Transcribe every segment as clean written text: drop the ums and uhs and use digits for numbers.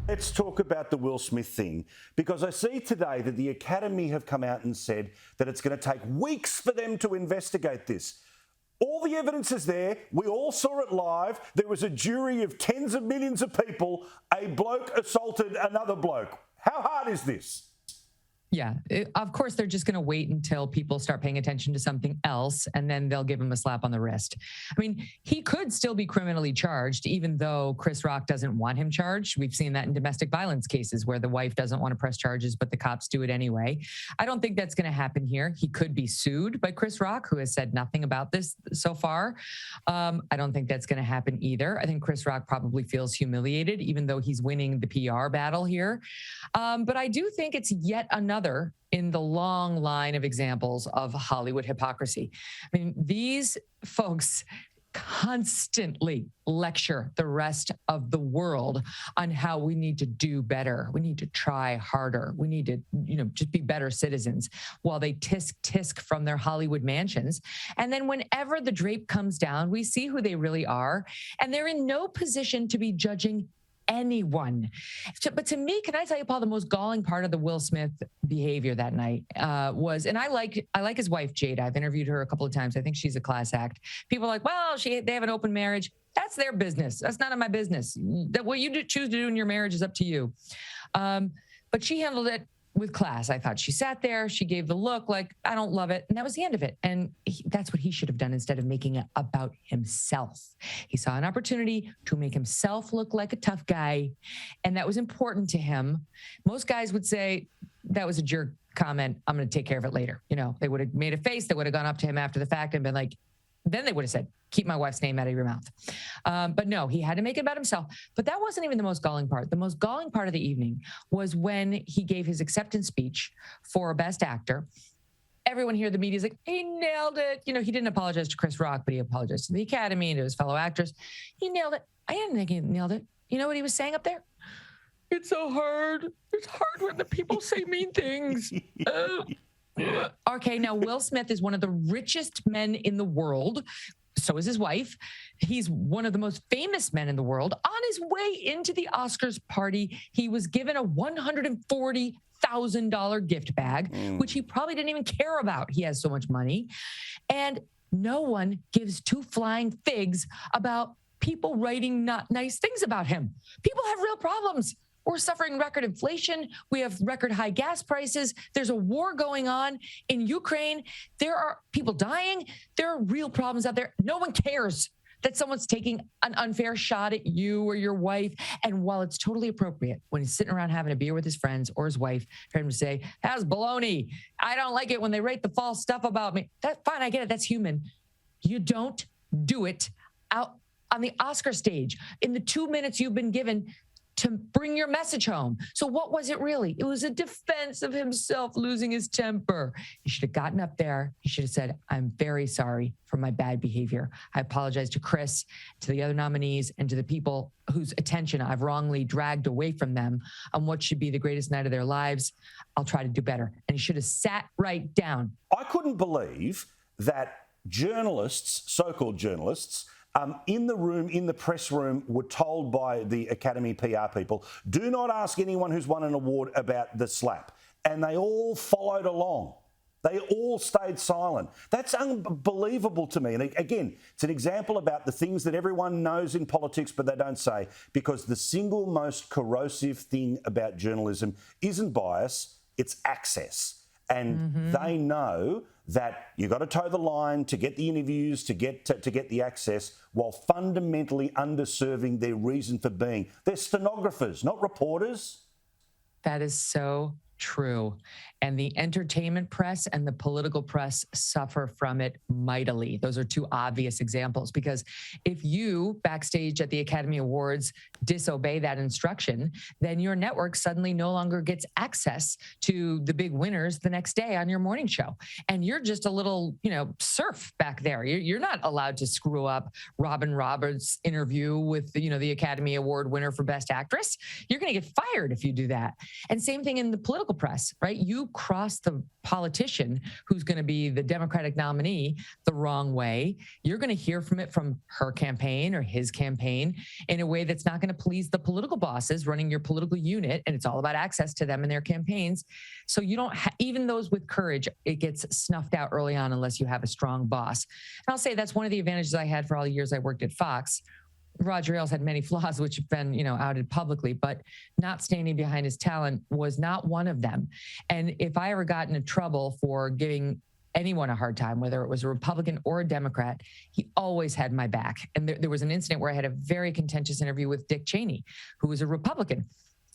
Let's talk about the Will Smith thing, because I see today that the Academy have come out and said that it's going to take weeks for them to investigate this. All the evidence is there. We all saw it live. There was a jury of tens of millions of people. A bloke assaulted another bloke. How hard is this? Yeah, of course, they're just going to wait until people start paying attention to something else, and then they'll give him a slap on the wrist. I mean, he could still be criminally charged, even though Chris Rock doesn't want him charged. We've seen that in domestic violence cases where the wife doesn't want to press charges, but the cops do it anyway. I don't think that's going to happen here. He could be sued by Chris Rock, who has said nothing about this so far. I don't think that's going to happen either. I think Chris Rock probably feels humiliated, even though he's winning the PR battle here. But I do think it's yet another in the long line of examples of Hollywood hypocrisy. I mean, these folks constantly lecture the rest of the world on how we need to do better. We need to try harder. We need to, just be better citizens while they tisk from their Hollywood mansions. And then whenever the drape comes down, we see who they really are. And they're in no position to be judging anyone. But to me, can I tell you, Paul, the most galling part of the Will Smith behavior that night was, and I like his wife, Jada. I've interviewed her a couple of times. I think she's a class act. People are like, well, they have an open marriage. That's their business. That's none of my business. That what you choose to do in your marriage is up to you. But she handled it with class. I thought she sat there, she gave the look like, I don't love it. And that was the end of it. And that's what he should have done instead of making it about himself. He saw an opportunity to make himself look like a tough guy. And that was important to him. Most guys would say that was a jerk comment. I'm going to take care of it later. They would have made a face. They would have gone up to him after the fact and been like, then they would have said, keep my wife's name out of your mouth. But no, he had to make it about himself. But that wasn't even the most galling part. The most galling part of the evening was when he gave his acceptance speech for Best Actor. Everyone here, the media's like, he nailed it. He didn't apologize to Chris Rock, but he apologized to the Academy and to his fellow actors. He nailed it. I didn't think he nailed it. You know what he was saying up there? It's so hard. It's hard when the people say mean things. Okay, now Will Smith is one of the richest men in the world. So is his wife. He's one of the most famous men in the world. On his way into the Oscars party, he was given a $140,000 gift bag, which he probably didn't even care about. He has so much money. And no one gives two flying figs about people writing not nice things about him. People have real problems. We're suffering record inflation. We have record high gas prices. There's a war going on in Ukraine. There are people dying. There are real problems out there. No one cares that someone's taking an unfair shot at you or your wife. And while it's totally appropriate when he's sitting around having a beer with his friends or his wife for him to say, how's baloney? I don't like it when they write the false stuff about me. That's fine. I get it. That's human. You don't do it out on the Oscar stage in the 2 minutes you've been given to bring your message home. So what was it really? It was a defense of himself losing his temper. He should have gotten up there. He should have said, I'm very sorry for my bad behavior. I apologize to Chris, to the other nominees, and to the people whose attention I've wrongly dragged away from them on what should be the greatest night of their lives. I'll try to do better. And he should have sat right down. I couldn't believe that journalists, so-called journalists, in the room, in the press room, were told by the Academy PR people, do not ask anyone who's won an award about the slap. And they all followed along. They all stayed silent. That's unbelievable to me. And again, it's an example about the things that everyone knows in politics, but they don't say, because the single most corrosive thing about journalism isn't bias, it's access. And they know that you've got to toe the line to get the interviews, to get the access, while fundamentally underserving their reason for being. They're stenographers, not reporters. That is so true. And the entertainment press and the political press suffer from it mightily. Those are two obvious examples, because if you backstage at the Academy Awards disobey that instruction, then your network suddenly no longer gets access to the big winners the next day on your morning show. And you're just a little, serf back there. You're not allowed to screw up Robin Roberts' interview with, the Academy Award winner for Best Actress. You're going to get fired if you do that. And same thing in the political political press, right? You cross the politician who's going to be the Democratic nominee the wrong way. You're going to hear from it from her campaign or his campaign in a way that's not going to please the political bosses running your political unit. And it's all about access to them and their campaigns. So you don't, even those with courage, it gets snuffed out early on unless you have a strong boss. And I'll say that's one of the advantages I had for all the years I worked at Fox. Roger Ailes had many flaws, which have been, outed publicly, but not standing behind his talent was not one of them. And if I ever got into trouble for giving anyone a hard time, whether it was a Republican or a Democrat, he always had my back. And there was an incident where I had a very contentious interview with Dick Cheney, who was a Republican.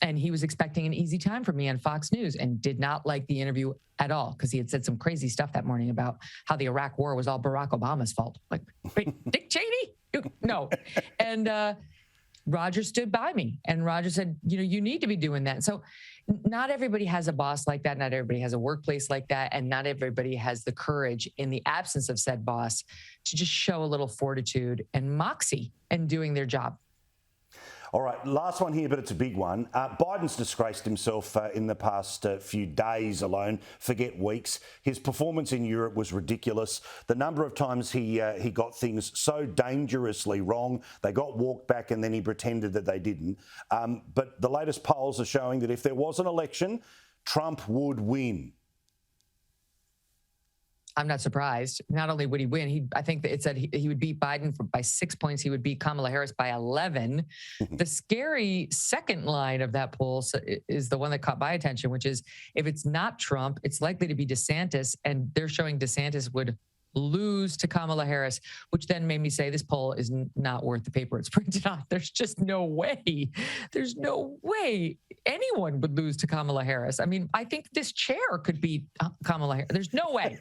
And he was expecting an easy time for me on Fox News and did not like the interview at all because he had said some crazy stuff that morning about how the Iraq war was all Barack Obama's fault. Like, wait, Dick Cheney? No. And Roger stood by me and Roger said, you need to be doing that. So not everybody has a boss like that. Not everybody has a workplace like that. And not everybody has the courage in the absence of said boss to just show a little fortitude and moxie in doing their job. All right, last one here, but it's a big one. Biden's disgraced himself in the past few days alone, forget weeks. His performance in Europe was ridiculous. The number of times he got things so dangerously wrong, they got walked back and then he pretended that they didn't. But the latest polls are showing that if there was an election, Trump would win. I'm not surprised. Not only would he win, I think that it said he would beat Biden by 6 points. He would beat Kamala Harris by 11. The scary second line of that poll is the one that caught my attention, which is if it's not Trump, it's likely to be DeSantis. And they're showing DeSantis would lose to Kamala Harris, which then made me say this poll is not worth the paper it's printed on. There's just no way. There's no way anyone would lose to Kamala Harris. I mean, I think this chair could beat Kamala Harris. There's no way.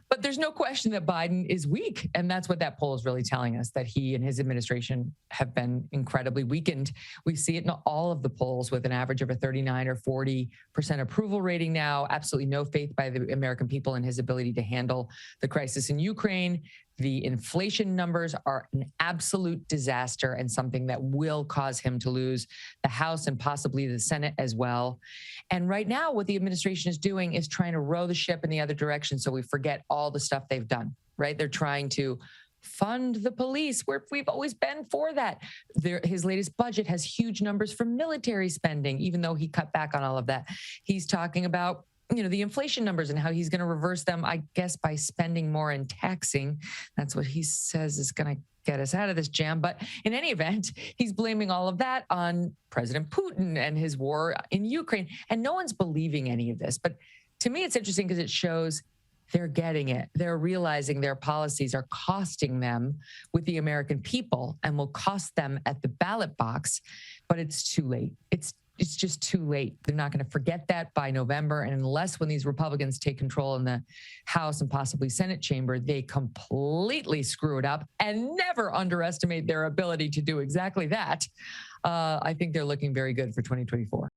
But there's no question that Biden is weak. And that's what that poll is really telling us, that he and his administration have been incredibly weakened. We see it in all of the polls with an average of a 39 or 40% approval rating now. Absolutely no faith by the American people in his ability to handle the crisis in Ukraine. The inflation numbers are an absolute disaster and something that will cause him to lose the House and possibly the Senate as well. And right now, what the administration is doing is trying to row the ship in the other direction so we forget all the stuff they've done, right? They're trying to fund the police, where we've always been for that. His latest budget has huge numbers for military spending, even though he cut back on all of that. He's talking about the inflation numbers and how he's going to reverse them, I guess, by spending more and taxing. That's what he says is going to get us out of this jam. But in any event, he's blaming all of that on President Putin and his war in Ukraine. And no one's believing any of this. But to me, it's interesting because it shows they're getting it. They're realizing their policies are costing them with the American people and will cost them at the ballot box. But it's too late. It's just too late. They're not going to forget that by November. And unless when these Republicans take control in the House and possibly Senate chamber, they completely screw it up, and never underestimate their ability to do exactly that. I think they're looking very good for 2024.